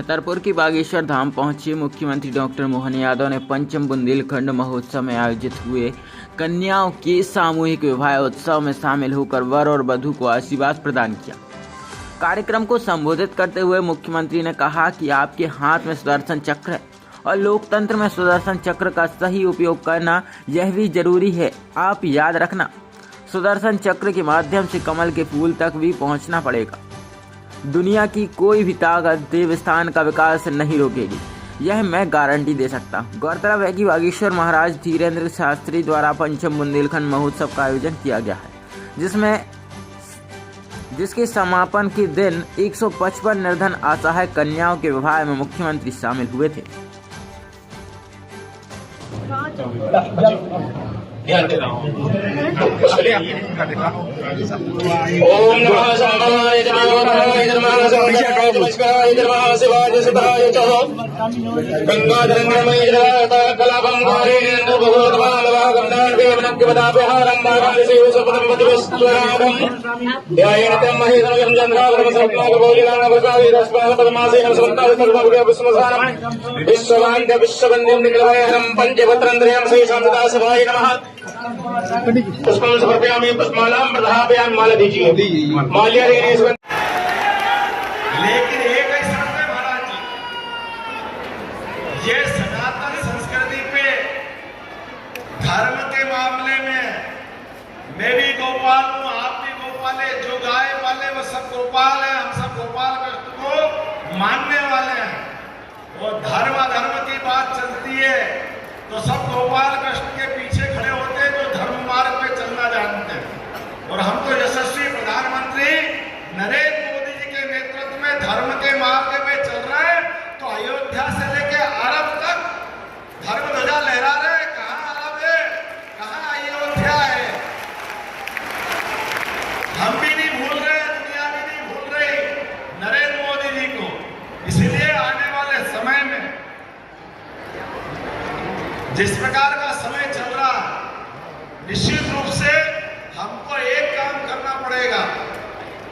छतरपुर की बागेश्वर धाम पहुंचे मुख्यमंत्री डॉक्टर मोहन यादव ने पंचम बुंदेलखंड महोत्सव में आयोजित हुए कन्याओं के सामूहिक विवाह उत्सव में शामिल होकर वर और वधू को आशीर्वाद प्रदान किया। कार्यक्रम को संबोधित करते हुए मुख्यमंत्री ने कहा कि आपके हाथ में सुदर्शन चक्र है और लोकतंत्र में सुदर्शन चक्र का सही उपयोग करना यह भी जरूरी है। आप याद रखना, सुदर्शन चक्र के माध्यम से कमल के फूल तक भी पहुंचना पड़ेगा। दुनिया की कोई भी ताकत देवस्थान का विकास नहीं रोकेगी, यह मैं गारंटी दे सकता हूँ। गौरतलब है कि बागेश्वर महाराज धीरेन्द्र शास्त्री द्वारा पंचम बुंदेलखंड महोत्सव का आयोजन किया गया है, जिसके समापन के दिन 155 निर्धन असहाय कन्याओं के विवाह में मुख्यमंत्री शामिल हुए थे। ध्यान देना। ओम नमः शंभवाय नमः नमस्काराय नमः शिवाय सदाय च गंगाधरमय कलापं कारेण भगवद्भागवतां देवनक्यवदापहारं मार्गसेव सपदं वदिवस्त्वरागं ध्यायेन तं महेन्द्रं चन्द्रावरं सर्वज्ञानगोलिनां वसादिरस्मात् पद्मासेन समन्तात् सर्वभूत विस्मसानं विश्ववान्य विश्ववन्द्यं निकलवयहरं पंचवत्रन्द्रयं शेषं सदाशिवाय नमः। पुष्पं समर्पयामि पुष्पमालां प्रदापयामि। माला दीजिए, माल्या लेने। लेकिन एक ही शर्त है महाराज जी, ये सनातन संस्कृति पे धर्म के मामले में मैं भी गोपाल हूँ, आप भी गोपाल है, जो गाय पाले वो सब गोपाल है, हम सब गोपाल कृष्ण को मानने वाले हैं। और धर्म अधर्म की बात चलती है तो सब गोपाल कृष्ण के पीछे खड़े होते हैं जो धर्म मार्ग पे चलना जानते हैं। और हम तो यशस्वी प्रधानमंत्री नरेंद्र मोदी जी के नेतृत्व में धर्म के मार्ग पे चल रहे हैं। तो अयोध्या से लेके अरब तक धर्म ध्वजा लहरा रहे हैं। कहाँ अरब है, कहाँ अयोध्या है, हम भी नहीं भूल रहे, दुनिया भी नहीं भूल रही नरेंद्र मोदी जी को। इसलिए आने वाले समय में जिस प्रकार का समय चल रहा है, निश्चित रूप से हमको एक काम करना पड़ेगा।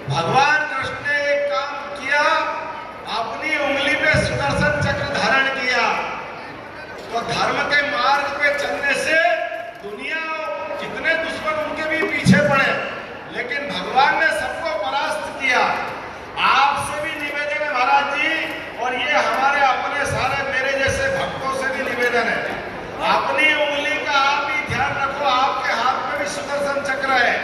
भगवान कृष्ण ने एक काम किया, अपनी उंगली पे सुदर्शन चक्र धारण किया। तो धर्म के मार्ग पे चलने से दुनिया कितने दुश्मन उनके भी पीछे पड़े, लेकिन भगवान ने सबको परास्त किया। आपसे भी निवेदन है महाराज जी, और ये हमारे अपने सारे मेरे जैसे भक्तों से भी निवेदन है, अपनी उंगली का आप ही ध्यान रखो। आपके हाथ में भी सुदर्शन चक्र है।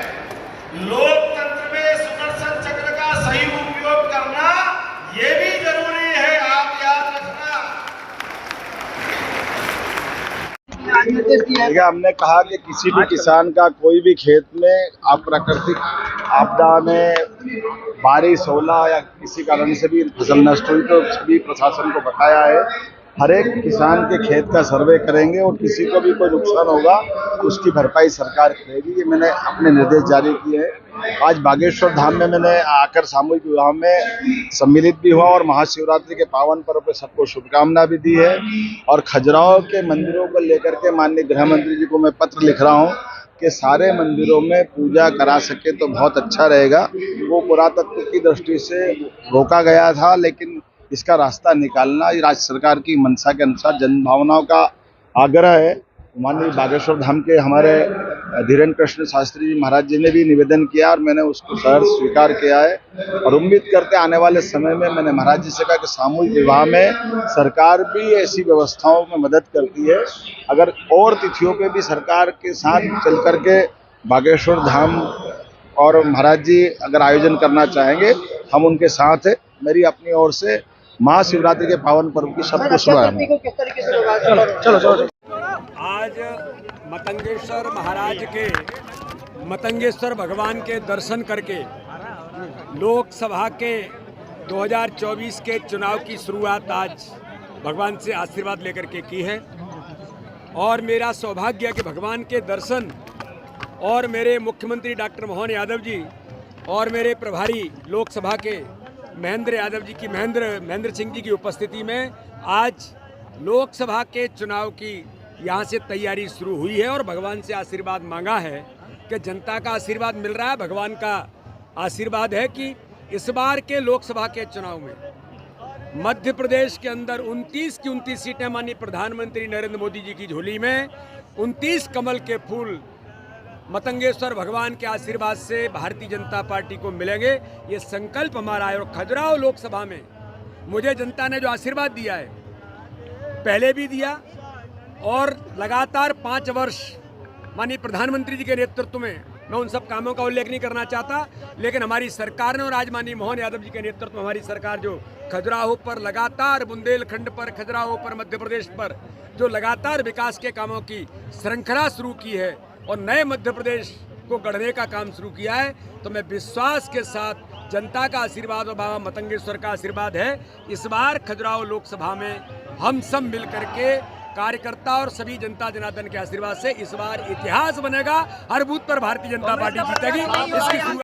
लोकतंत्र में सुदर्शन चक्र का सही उपयोग करना ये भी जरूरी है, आप याद रखना। देखिए, हमने कहा कि किसी भी किसान का कोई भी खेत में प्राकृतिक आपदा में बारिश होला या किसी कारण से भी फसल नष्ट हुई तो सभी प्रशासन को बताया है, हर एक किसान के खेत का सर्वे करेंगे और किसी को भी कोई नुकसान होगा उसकी भरपाई सरकार करेगी। ये मैंने अपने निर्देश जारी किए हैं। आज बागेश्वर धाम में मैंने आकर सामूहिक विवाह में सम्मिलित भी हुआ और महाशिवरात्रि के पावन पर्व पर सबको शुभकामना भी दी है। और खजुराहो के मंदिरों को लेकर के माननीय गृह मंत्री जी को मैं पत्र लिख रहा हूँ कि सारे मंदिरों में पूजा करा सके तो बहुत अच्छा रहेगा। वो पुरातत्व की दृष्टि से रोका गया था, लेकिन इसका रास्ता निकालना राज्य सरकार की मंशा के अनुसार जन भावनाओं का आग्रह है। माननीय बागेश्वर धाम के हमारे धीरेन्द्र कृष्ण शास्त्री जी महाराज जी ने भी निवेदन किया और मैंने उसको सहर्ष स्वीकार किया है। और उम्मीद करते आने वाले समय में मैंने महाराज जी से कहा कि सामूहिक विवाह में सरकार भी ऐसी व्यवस्थाओं में मदद करती है। अगर और तिथियों पे भी सरकार के साथ चल करके बागेश्वर धाम और महाराज जी अगर आयोजन करना चाहेंगे, हम उनके साथ है। मेरी अपनी ओर से महाशिवरात्रि के पावन पर्व की सबको शुभकामनाएं। चलो। आज मतंगेश्वर महाराज के मतंगेश्वर भगवान के दर्शन करके लोकसभा के 2024 के चुनाव की शुरुआत आज भगवान से आशीर्वाद लेकर के की है। और मेरा सौभाग्य है कि भगवान के दर्शन और मेरे मुख्यमंत्री डॉक्टर मोहन यादव जी और मेरे प्रभारी लोकसभा के महेंद्र सिंह जी की उपस्थिति में आज लोकसभा के चुनाव की यहाँ से तैयारी शुरू हुई है। और भगवान से आशीर्वाद मांगा है कि जनता का आशीर्वाद मिल रहा है। भगवान का आशीर्वाद है कि इस बार के लोकसभा के चुनाव में मध्य प्रदेश के अंदर 29 की 29 सीटें माननीय प्रधानमंत्री नरेंद्र मोदी जी की झोली में 29 कमल के फूल मतंगेश्वर भगवान के आशीर्वाद से भारतीय जनता पार्टी को मिलेंगे। ये संकल्प हमारा है। और खजुराहो लोकसभा में मुझे जनता ने जो आशीर्वाद दिया है, पहले भी दिया और लगातार 5 वर्ष माननीय प्रधानमंत्री जी के नेतृत्व में, मैं उन सब कामों का उल्लेख नहीं करना चाहता, लेकिन हमारी सरकार ने और आज माननीय मोहन यादव जी के नेतृत्व में हमारी सरकार जो खजुराहो पर लगातार, बुंदेलखंड पर, खजुराहो पर, मध्य प्रदेश पर जो लगातार विकास के कामों की श्रृंखला शुरू की है और नए मध्य प्रदेश को गढ़ने का काम शुरू किया है, तो मैं विश्वास के साथ जनता का आशीर्वाद और बाबा मतंगेश्वर का आशीर्वाद है, इस बार खजुराहो लोकसभा में हम सब मिल करके कार्यकर्ता और सभी जनता जनार्दन के आशीर्वाद से इस बार इतिहास बनेगा। हर बूथ पर भारतीय जनता पार्टी जीतेगी। इसकी